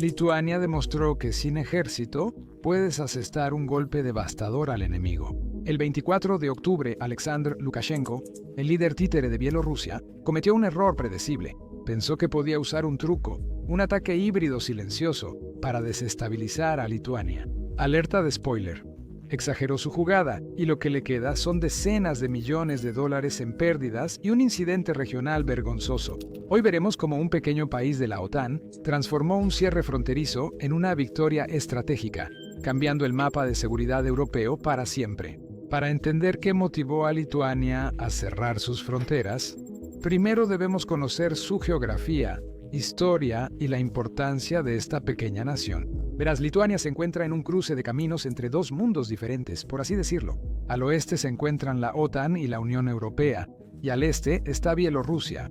Lituania demostró que sin ejército puedes asestar un golpe devastador al enemigo. El 24 de octubre, Alexander Lukashenko, el líder títere de Bielorrusia, cometió un error predecible. Pensó que podía usar un truco, un ataque híbrido silencioso, para desestabilizar a Lituania. Alerta de spoiler. Exageró su jugada, y lo que le queda son decenas de millones de dólares en pérdidas y un incidente regional vergonzoso. Hoy veremos cómo un pequeño país de la OTAN transformó un cierre fronterizo en una victoria estratégica, cambiando el mapa de seguridad europeo para siempre. Para entender qué motivó a Lituania a cerrar sus fronteras, primero debemos conocer su geografía, historia y la importancia de esta pequeña nación. Verás, Lituania se encuentra en un cruce de caminos entre dos mundos diferentes, por así decirlo. Al oeste se encuentran la OTAN y la Unión Europea, y al este está Bielorrusia.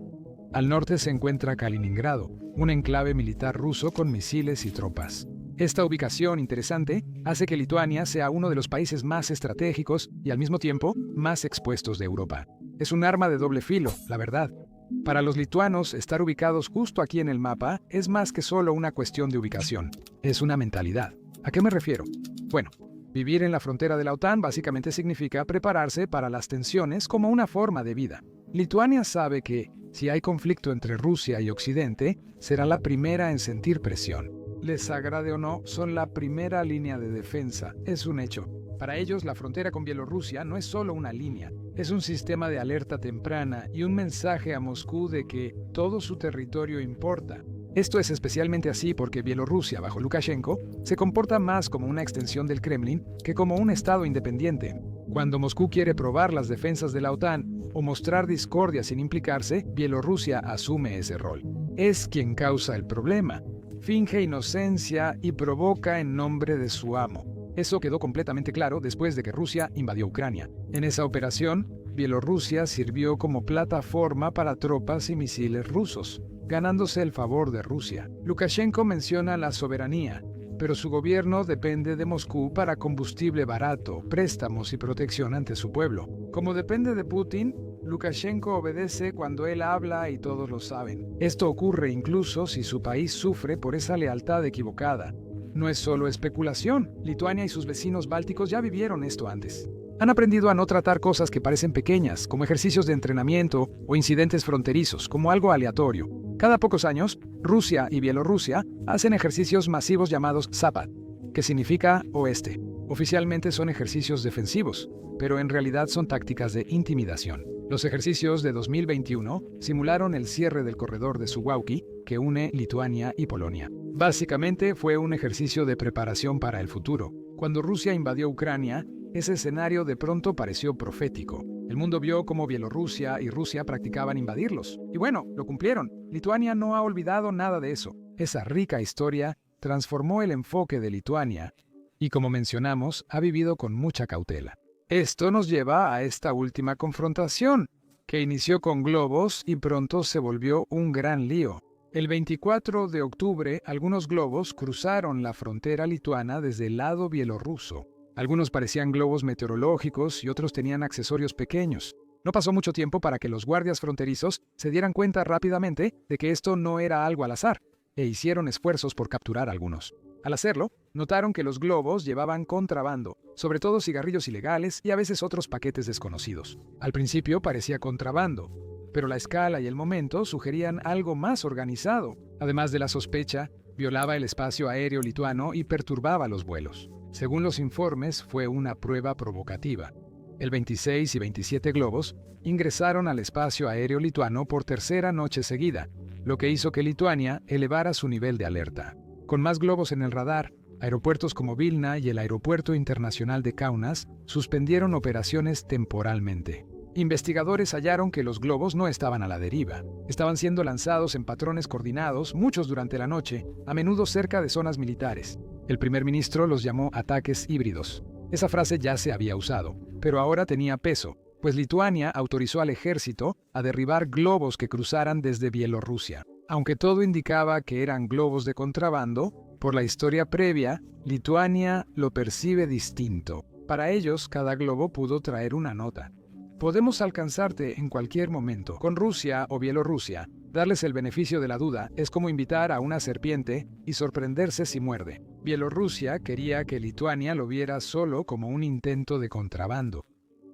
Al norte se encuentra Kaliningrado, un enclave militar ruso con misiles y tropas. Esta ubicación interesante hace que Lituania sea uno de los países más estratégicos y al mismo tiempo más expuestos de Europa. Es un arma de doble filo, la verdad. Para los lituanos, estar ubicados justo aquí en el mapa es más que solo una cuestión de ubicación. Es una mentalidad. ¿A qué me refiero? Bueno, vivir en la frontera de la OTAN básicamente significa prepararse para las tensiones como una forma de vida. Lituania sabe que, si hay conflicto entre Rusia y Occidente, será la primera en sentir presión. Les agrade o no, son la primera línea de defensa. Es un hecho. Para ellos, la frontera con Bielorrusia no es solo una línea, es un sistema de alerta temprana y un mensaje a Moscú de que todo su territorio importa. Esto es especialmente así porque Bielorrusia, bajo Lukashenko, se comporta más como una extensión del Kremlin que como un estado independiente. Cuando Moscú quiere probar las defensas de la OTAN o mostrar discordia sin implicarse, Bielorrusia asume ese rol. Es quien causa el problema. Finge inocencia y provoca en nombre de su amo. Eso quedó completamente claro después de que Rusia invadió Ucrania. En esa operación, Bielorrusia sirvió como plataforma para tropas y misiles rusos, ganándose el favor de Rusia. Lukashenko menciona la soberanía, pero su gobierno depende de Moscú para combustible barato, préstamos y protección ante su pueblo. Como depende de Putin, Lukashenko obedece cuando él habla y todos lo saben. Esto ocurre incluso si su país sufre por esa lealtad equivocada. No es solo especulación. Lituania y sus vecinos bálticos ya vivieron esto antes. Han aprendido a no tratar cosas que parecen pequeñas, como ejercicios de entrenamiento o incidentes fronterizos, como algo aleatorio. Cada pocos años, Rusia y Bielorrusia hacen ejercicios masivos llamados Zapad, que significa oeste. Oficialmente son ejercicios defensivos, pero en realidad son tácticas de intimidación. Los ejercicios de 2021 simularon el cierre del corredor de Suwałki, que une Lituania y Polonia. Básicamente fue un ejercicio de preparación para el futuro. Cuando Rusia invadió Ucrania, ese escenario de pronto pareció profético. El mundo vio cómo Bielorrusia y Rusia practicaban invadirlos. Y bueno, lo cumplieron. Lituania no ha olvidado nada de eso. Esa rica historia transformó el enfoque de Lituania y, como mencionamos, ha vivido con mucha cautela. Esto nos lleva a esta última confrontación, que inició con globos y pronto se volvió un gran lío. El 24 de octubre, algunos globos cruzaron la frontera lituana desde el lado bielorruso. Algunos parecían globos meteorológicos y otros tenían accesorios pequeños. No pasó mucho tiempo para que los guardias fronterizos se dieran cuenta rápidamente de que esto no era algo al azar, e hicieron esfuerzos por capturar algunos. Al hacerlo, notaron que los globos llevaban contrabando, sobre todo cigarrillos ilegales y a veces otros paquetes desconocidos. Al principio parecía contrabando, pero la escala y el momento sugerían algo más organizado. Además de la sospecha, violaba el espacio aéreo lituano y perturbaba los vuelos. Según los informes, fue una prueba provocativa. El 26 y 27 globos ingresaron al espacio aéreo lituano por tercera noche seguida, lo que hizo que Lituania elevara su nivel de alerta. Con más globos en el radar, aeropuertos como Vilna y el Aeropuerto Internacional de Kaunas suspendieron operaciones temporalmente. Investigadores hallaron que los globos no estaban a la deriva. Estaban siendo lanzados en patrones coordinados, muchos durante la noche, a menudo cerca de zonas militares. El primer ministro los llamó ataques híbridos. Esa frase ya se había usado, pero ahora tenía peso, pues Lituania autorizó al ejército a derribar globos que cruzaran desde Bielorrusia. Aunque todo indicaba que eran globos de contrabando, por la historia previa, Lituania lo percibe distinto. Para ellos, cada globo pudo traer una nota. Podemos alcanzarte en cualquier momento. Con Rusia o Bielorrusia, Darles el beneficio de la duda es como invitar a una serpiente y sorprenderse si muerde. Bielorrusia quería que Lituania lo viera solo como un intento de contrabando.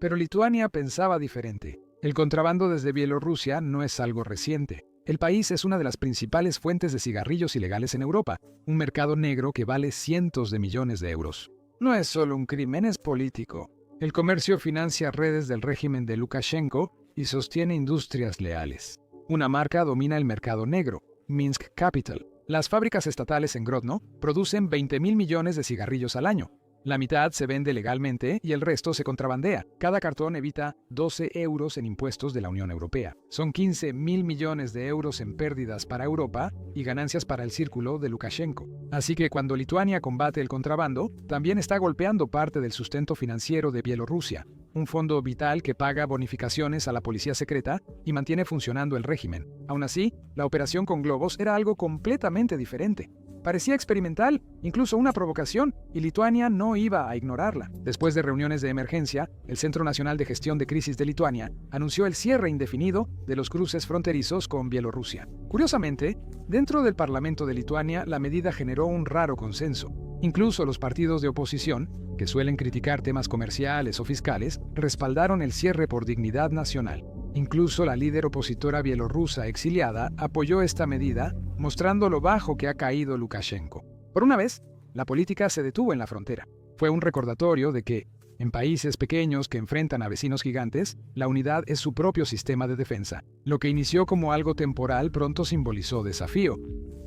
Pero Lituania pensaba diferente. El contrabando desde Bielorrusia no es algo reciente. El país es una de las principales fuentes de cigarrillos ilegales en Europa, un mercado negro que vale cientos de millones de euros. No es solo un crimen, es político. El comercio financia redes del régimen de Lukashenko y sostiene industrias leales. Una marca domina el mercado negro, Minsk Capital. Las fábricas estatales en Grodno producen 20.000 millones de cigarrillos al año. La mitad se vende legalmente y el resto se contrabandea. Cada cartón evita 12 euros en impuestos de la Unión Europea. Son 15.000 millones de euros en pérdidas para Europa y ganancias para el círculo de Lukashenko. Así que cuando Lituania combate el contrabando, también está golpeando parte del sustento financiero de Bielorrusia, un fondo vital que paga bonificaciones a la policía secreta y mantiene funcionando el régimen. Aún así, la operación con globos era algo completamente diferente. Parecía experimental, incluso una provocación, y Lituania no iba a ignorarla. Después de reuniones de emergencia, el Centro Nacional de Gestión de Crisis de Lituania anunció el cierre indefinido de los cruces fronterizos con Bielorrusia. Curiosamente, dentro del Parlamento de Lituania, la medida generó un raro consenso. Incluso los partidos de oposición, que suelen criticar temas comerciales o fiscales, respaldaron el cierre por dignidad nacional. Incluso la líder opositora bielorrusa exiliada apoyó esta medida, mostrando lo bajo que ha caído Lukashenko. Por una vez, la política se detuvo en la frontera. Fue un recordatorio de que, en países pequeños que enfrentan a vecinos gigantes, la unidad es su propio sistema de defensa. Lo que inició como algo temporal pronto simbolizó desafío.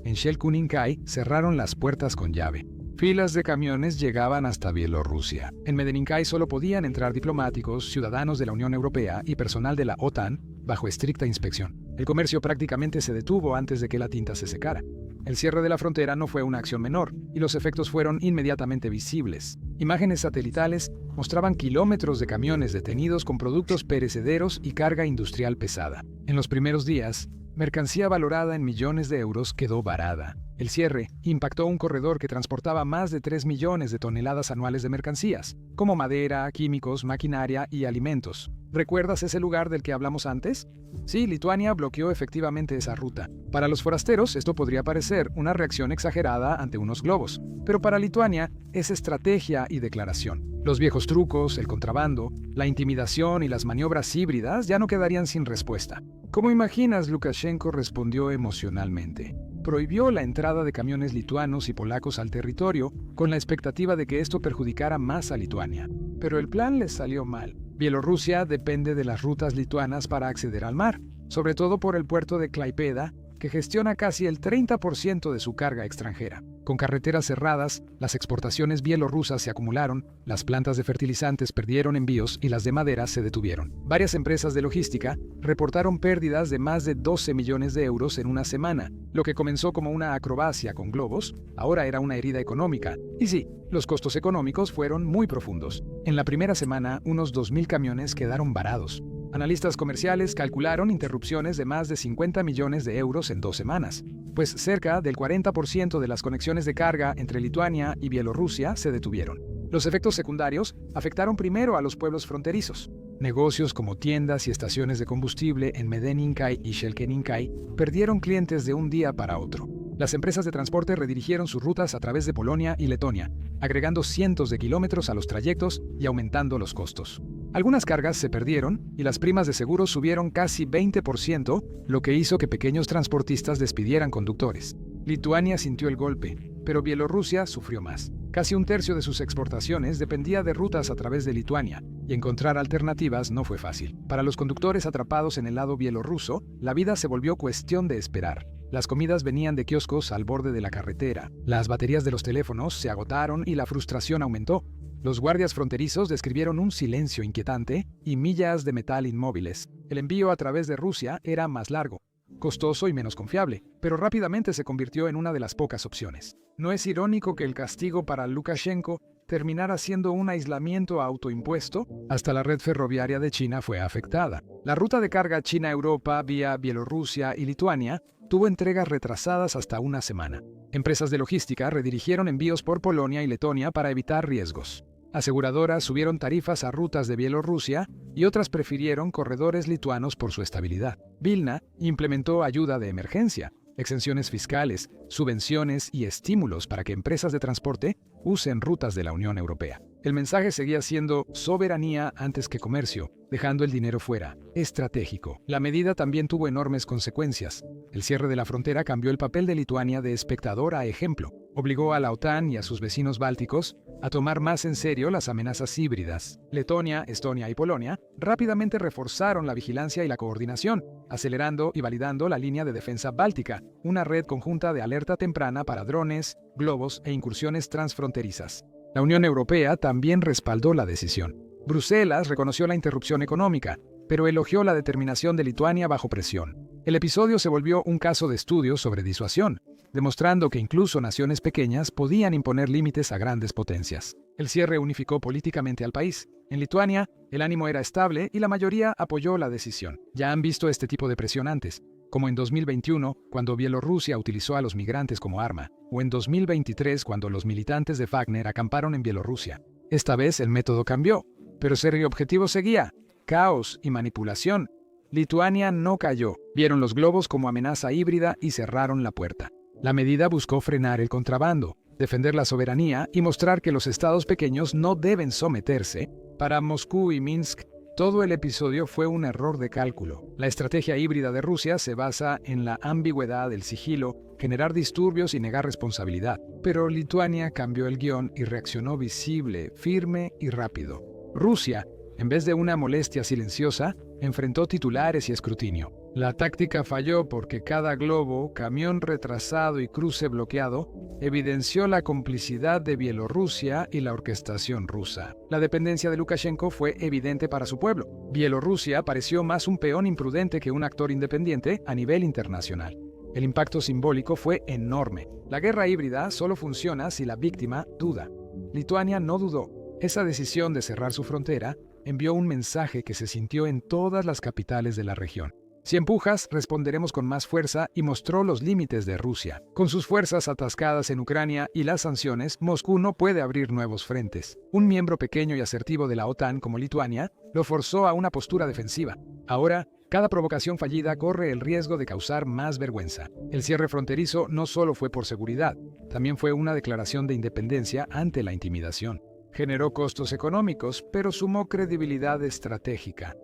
En Shelkuninkai cerraron las puertas con llave. Filas de camiones llegaban hasta Bielorrusia. En Medininkai solo podían entrar diplomáticos, ciudadanos de la Unión Europea y personal de la OTAN bajo estricta inspección. El comercio prácticamente se detuvo antes de que la tinta se secara. El cierre de la frontera no fue una acción menor, y los efectos fueron inmediatamente visibles. Imágenes satelitales mostraban kilómetros de camiones detenidos con productos perecederos y carga industrial pesada. En los primeros días, mercancía valorada en millones de euros quedó varada. El cierre impactó un corredor que transportaba más de 3 millones de toneladas anuales de mercancías, como madera, químicos, maquinaria y alimentos. ¿Recuerdas ese lugar del que hablamos antes? Sí, Lituania bloqueó efectivamente esa ruta. Para los forasteros esto podría parecer una reacción exagerada ante unos globos, pero para Lituania es estrategia y declaración. Los viejos trucos, el contrabando, la intimidación y las maniobras híbridas ya no quedarían sin respuesta. ¿Cómo imaginas Lukashenko respondió emocionalmente? Prohibió la entrada de camiones lituanos y polacos al territorio con la expectativa de que esto perjudicara más a Lituania. Pero el plan les salió mal. Bielorrusia depende de las rutas lituanas para acceder al mar, sobre todo por el puerto de Klaipėda, que gestiona casi el 30% de su carga extranjera. Con carreteras cerradas, las exportaciones bielorrusas se acumularon, las plantas de fertilizantes perdieron envíos y las de madera se detuvieron. Varias empresas de logística reportaron pérdidas de más de 12 millones de euros en una semana. Lo que comenzó como una acrobacia con globos, ahora era una herida económica. Y sí, los costos económicos fueron muy profundos. En la primera semana, unos 2.000 camiones quedaron varados. Analistas comerciales calcularon interrupciones de más de 50 millones de euros en 2 semanas, pues cerca del 40% de las conexiones de carga entre Lituania y Bielorrusia se detuvieron. Los efectos secundarios afectaron primero a los pueblos fronterizos. Negocios como tiendas y estaciones de combustible en Medininkai y Shelkuninkai perdieron clientes de un día para otro. Las empresas de transporte redirigieron sus rutas a través de Polonia y Letonia, agregando cientos de kilómetros a los trayectos y aumentando los costos. Algunas cargas se perdieron y las primas de seguro subieron casi 20%, lo que hizo que pequeños transportistas despidieran conductores. Lituania sintió el golpe, pero Bielorrusia sufrió más. Casi un tercio de sus exportaciones dependía de rutas a través de Lituania, y encontrar alternativas no fue fácil. Para los conductores atrapados en el lado bielorruso, la vida se volvió cuestión de esperar. Las comidas venían de kioscos al borde de la carretera. Las baterías de los teléfonos se agotaron y la frustración aumentó. Los guardias fronterizos describieron un silencio inquietante y millas de metal inmóviles. El envío a través de Rusia era más largo, costoso y menos confiable, pero rápidamente se convirtió en una de las pocas opciones. ¿No es irónico que el castigo para Lukashenko terminara siendo un aislamiento autoimpuesto? Hasta la red ferroviaria de China fue afectada. La ruta de carga China-Europa vía Bielorrusia y Lituania tuvo entregas retrasadas hasta una semana. Empresas de logística redirigieron envíos por Polonia y Letonia para evitar riesgos. Aseguradoras subieron tarifas a rutas de Bielorrusia y otras prefirieron corredores lituanos por su estabilidad. Vilna implementó ayuda de emergencia, exenciones fiscales, subvenciones y estímulos para que empresas de transporte usen rutas de la Unión Europea. El mensaje seguía siendo soberanía antes que comercio, dejando el dinero fuera. Estratégico. La medida también tuvo enormes consecuencias. El cierre de la frontera cambió el papel de Lituania de espectador a ejemplo. Obligó a la OTAN y a sus vecinos bálticos a tomar más en serio las amenazas híbridas. Letonia, Estonia y Polonia rápidamente reforzaron la vigilancia y la coordinación, acelerando y validando la línea de defensa báltica, una red conjunta de alerta temprana para drones, globos e incursiones transfronterizas. La Unión Europea también respaldó la decisión. Bruselas reconoció la interrupción económica, pero elogió la determinación de Lituania bajo presión. El episodio se volvió un caso de estudio sobre disuasión, demostrando que incluso naciones pequeñas podían imponer límites a grandes potencias. El cierre unificó políticamente al país. En Lituania, el ánimo era estable y la mayoría apoyó la decisión. Ya han visto este tipo de presión antes, como en 2021, cuando Bielorrusia utilizó a los migrantes como arma, o en 2023, cuando los militantes de Wagner acamparon en Bielorrusia. Esta vez el método cambió, pero el objetivo seguía: caos y manipulación. Lituania no cayó, vieron los globos como amenaza híbrida y cerraron la puerta. La medida buscó frenar el contrabando, defender la soberanía y mostrar que los estados pequeños no deben someterse. Para Moscú y Minsk, todo el episodio fue un error de cálculo. La estrategia híbrida de Rusia se basa en la ambigüedad del sigilo, generar disturbios y negar responsabilidad. Pero Lituania cambió el guión y reaccionó visible, firme y rápido. Rusia, en vez de una molestia silenciosa, enfrentó titulares y escrutinio. La táctica falló porque cada globo, camión retrasado y cruce bloqueado evidenció la complicidad de Bielorrusia y la orquestación rusa. La dependencia de Lukashenko fue evidente para su pueblo. Bielorrusia pareció más un peón imprudente que un actor independiente a nivel internacional. El impacto simbólico fue enorme. La guerra híbrida solo funciona si la víctima duda. Lituania no dudó. Esa decisión de cerrar su frontera envió un mensaje que se sintió en todas las capitales de la región. Si empujas, responderemos con más fuerza, y mostró los límites de Rusia. Con sus fuerzas atascadas en Ucrania y las sanciones, Moscú no puede abrir nuevos frentes. Un miembro pequeño y asertivo de la OTAN como Lituania lo forzó a una postura defensiva. Ahora, cada provocación fallida corre el riesgo de causar más vergüenza. El cierre fronterizo no solo fue por seguridad, también fue una declaración de independencia ante la intimidación. Generó costos económicos, pero sumó credibilidad estratégica.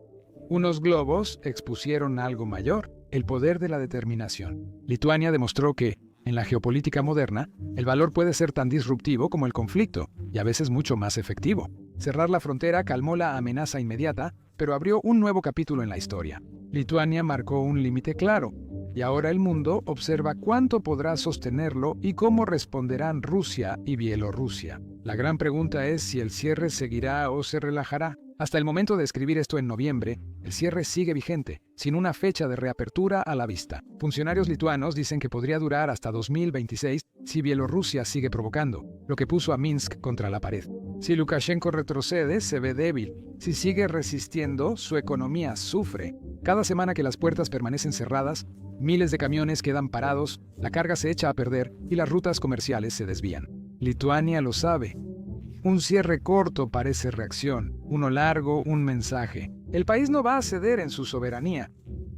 Unos globos expusieron algo mayor: el poder de la determinación. Lituania demostró que, en la geopolítica moderna, el valor puede ser tan disruptivo como el conflicto, y a veces mucho más efectivo. Cerrar la frontera calmó la amenaza inmediata, pero abrió un nuevo capítulo en la historia. Lituania marcó un límite claro, y ahora el mundo observa cuánto podrá sostenerlo y cómo responderán Rusia y Bielorrusia. La gran pregunta es si el cierre seguirá o se relajará. Hasta el momento de escribir esto en noviembre, el cierre sigue vigente, sin una fecha de reapertura a la vista. Funcionarios lituanos dicen que podría durar hasta 2026 si Bielorrusia sigue provocando, lo que puso a Minsk contra la pared. Si Lukashenko retrocede, se ve débil. Si sigue resistiendo, su economía sufre. Cada semana que las puertas permanecen cerradas, miles de camiones quedan parados, la carga se echa a perder y las rutas comerciales se desvían. Lituania lo sabe. Un cierre corto parece reacción, uno largo, un mensaje. El país no va a ceder en su soberanía.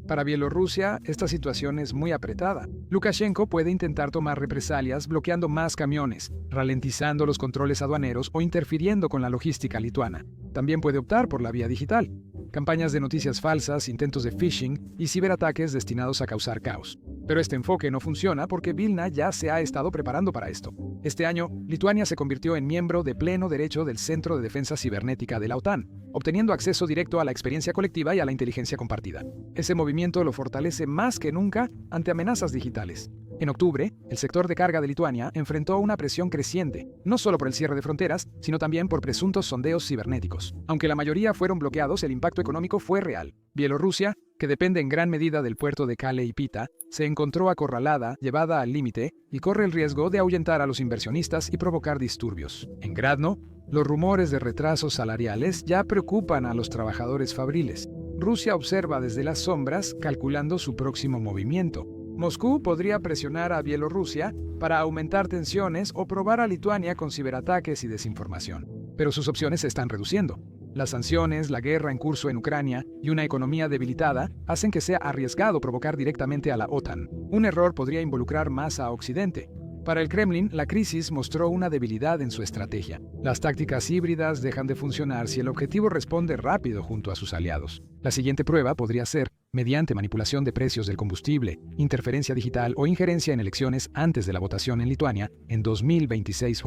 Para Bielorrusia, esta situación es muy apretada. Lukashenko puede intentar tomar represalias bloqueando más camiones, ralentizando los controles aduaneros o interfiriendo con la logística lituana. También puede optar por la vía digital: campañas de noticias falsas, intentos de phishing y ciberataques destinados a causar caos. Pero este enfoque no funciona porque Vilna ya se ha estado preparando para esto. Este año, Lituania se convirtió en miembro de pleno derecho del Centro de Defensa Cibernética de la OTAN, obteniendo acceso directo a la experiencia colectiva y a la inteligencia compartida. Ese movimiento lo fortalece más que nunca ante amenazas digitales. En octubre, el sector de carga de Lituania enfrentó una presión creciente, no solo por el cierre de fronteras, sino también por presuntos sondeos cibernéticos. Aunque la mayoría fueron bloqueados, el impacto económico fue real. Bielorrusia, que depende en gran medida del puerto de Kale y Pita, se encontró acorralada, llevada al límite, y corre el riesgo de ahuyentar a los inversionistas y provocar disturbios. En Gradno, los rumores de retrasos salariales ya preocupan a los trabajadores fabriles. Rusia observa desde las sombras, calculando su próximo movimiento. Moscú podría presionar a Bielorrusia para aumentar tensiones o probar a Lituania con ciberataques y desinformación. pero sus opciones se están reduciendo. Las sanciones, la guerra en curso en Ucrania y una economía debilitada hacen que sea arriesgado provocar directamente a la OTAN. Un error podría involucrar más a Occidente. Para el Kremlin, la crisis mostró una debilidad en su estrategia. Las tácticas híbridas dejan de funcionar si el objetivo responde rápido junto a sus aliados. La siguiente prueba podría ser mediante manipulación de precios del combustible, interferencia digital o injerencia en elecciones antes de la votación en Lituania en 2026.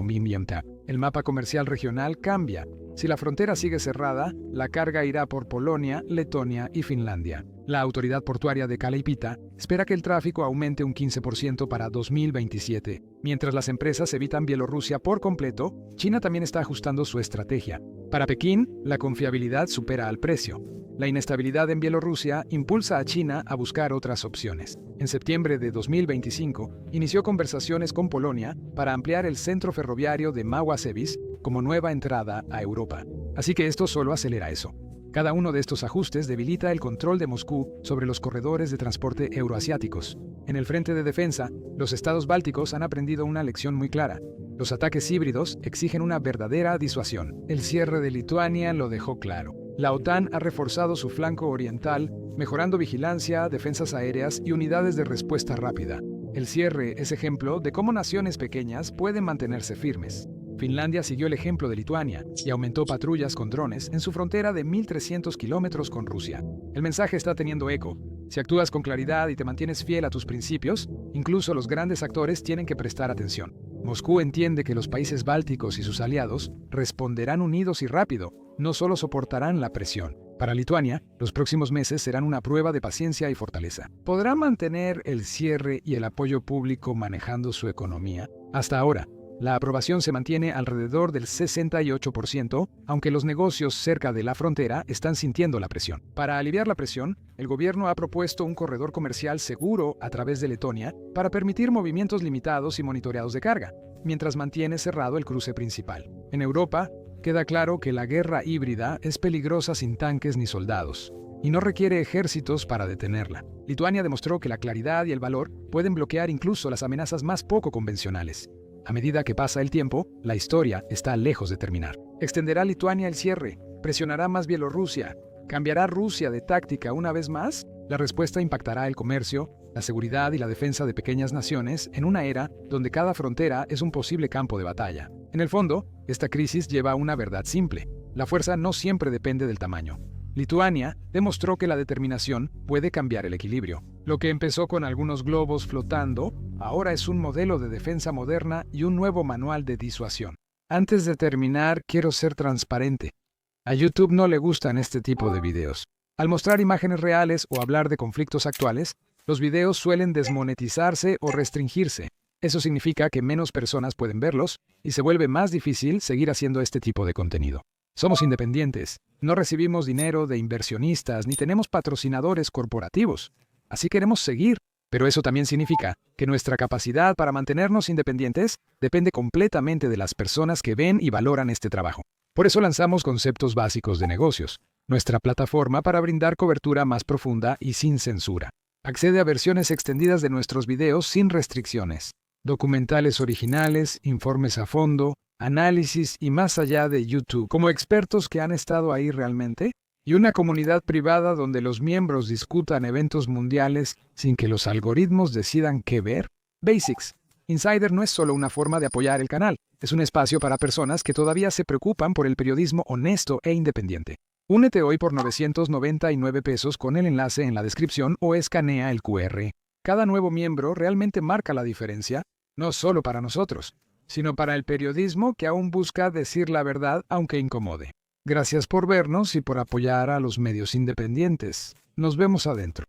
El mapa comercial regional cambia. Si la frontera sigue cerrada, la carga irá por Polonia, Letonia y Finlandia. La autoridad portuaria de Klaipėda espera que el tráfico aumente un 15% para 2027. Mientras las empresas evitan Bielorrusia por completo, China también está ajustando su estrategia. Para Pekín, la confiabilidad supera al precio. La inestabilidad en Bielorrusia impulsa a China a buscar otras opciones. En septiembre de 2025, inició conversaciones con Polonia para ampliar el centro ferroviario de Małaszewicze como nueva entrada a Europa. Así que esto solo acelera eso. Cada uno de estos ajustes debilita el control de Moscú sobre los corredores de transporte euroasiáticos. En el frente de defensa, los estados bálticos han aprendido una lección muy clara. Los ataques híbridos exigen una verdadera disuasión. El cierre de Lituania lo dejó claro. La OTAN ha reforzado su flanco oriental, mejorando vigilancia, defensas aéreas y unidades de respuesta rápida. El cierre es ejemplo de cómo naciones pequeñas pueden mantenerse firmes. Finlandia siguió el ejemplo de Lituania y aumentó patrullas con drones en su frontera de 1.300 kilómetros con Rusia. El mensaje está teniendo eco. Si actúas con claridad y te mantienes fiel a tus principios, incluso los grandes actores tienen que prestar atención. Moscú entiende que los países bálticos y sus aliados responderán unidos y rápido, no solo soportarán la presión. Para Lituania, los próximos meses serán una prueba de paciencia y fortaleza. ¿Podrá mantener el cierre y el apoyo público manejando su economía? Hasta ahora, la aprobación se mantiene alrededor del 68%, aunque los negocios cerca de la frontera están sintiendo la presión. Para aliviar la presión, el gobierno ha propuesto un corredor comercial seguro a través de Letonia para permitir movimientos limitados y monitoreados de carga, mientras mantiene cerrado el cruce principal. En Europa, queda claro que la guerra híbrida es peligrosa sin tanques ni soldados, y no requiere ejércitos para detenerla. Lituania demostró que la claridad y el valor pueden bloquear incluso las amenazas más poco convencionales. A medida que pasa el tiempo, la historia está lejos de terminar. ¿Extenderá Lituania el cierre? ¿Presionará más Bielorrusia? ¿Cambiará Rusia de táctica una vez más? La respuesta impactará el comercio, la seguridad y la defensa de pequeñas naciones en una era donde cada frontera es un posible campo de batalla. En el fondo, esta crisis lleva a una verdad simple. La fuerza no siempre depende del tamaño. Lituania demostró que la determinación puede cambiar el equilibrio. Lo que empezó con algunos globos flotando, ahora es un modelo de defensa moderna y un nuevo manual de disuasión. Antes de terminar, quiero ser transparente. A YouTube no le gustan este tipo de videos. Al mostrar imágenes reales o hablar de conflictos actuales, los videos suelen desmonetizarse o restringirse. Eso significa que menos personas pueden verlos y se vuelve más difícil seguir haciendo este tipo de contenido. Somos independientes, no recibimos dinero de inversionistas ni tenemos patrocinadores corporativos. Así queremos seguir, pero eso también significa que nuestra capacidad para mantenernos independientes depende completamente de las personas que ven y valoran este trabajo. Por eso lanzamos Conceptos Básicos de Negocios, nuestra plataforma para brindar cobertura más profunda y sin censura. Accede a versiones extendidas de nuestros videos sin restricciones, documentales originales, informes a fondo, análisis y más allá de YouTube, como expertos que han estado ahí realmente, y una comunidad privada donde los miembros discutan eventos mundiales sin que los algoritmos decidan qué ver. Basics. Insider no es solo una forma de apoyar el canal, es un espacio para personas que todavía se preocupan por el periodismo honesto e independiente. Únete hoy por 999 pesos con el enlace en la descripción o escanea el QR. Cada nuevo miembro realmente marca la diferencia, no solo para nosotros, sino para el periodismo que aún busca decir la verdad aunque incomode. Gracias por vernos y por apoyar a los medios independientes. Nos vemos adentro.